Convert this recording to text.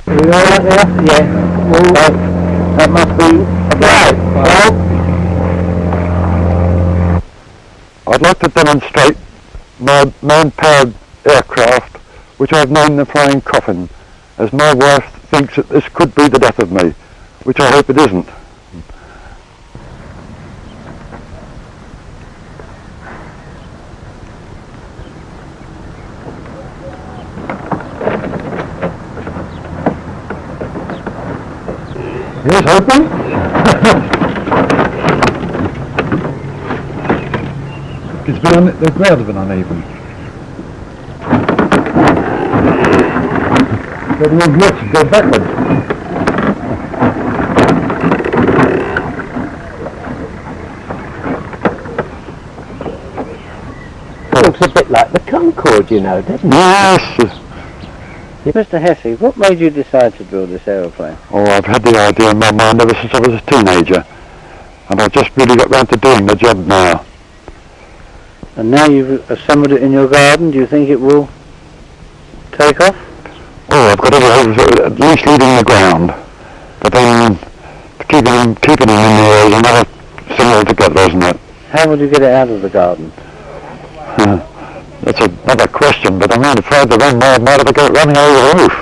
You know that there? Yeah. Well, that must be right. Well, I'd like to demonstrate my man-powered aircraft, which I've named the Flying Coffin, as my wife thinks that this could be the death of me, which I hope it isn't. here's hoping. The ground's been uneven. But it looks to go backwards. Looks a bit like the Concorde, you know, doesn't it? Yes. Mr. Hesse, what made you decide to build this aeroplane? Oh, I've had the idea in my mind ever since I was a teenager, and I've just really got round to doing the job now. And now you've assembled it in your garden, do you think it will take off? Oh, I've got to at least leaving the ground, but then keeping him in the air is another thing altogether, isn't it? How will you get it out of the garden? That's another question, but I'm afraid the wind might have got it running over the roof.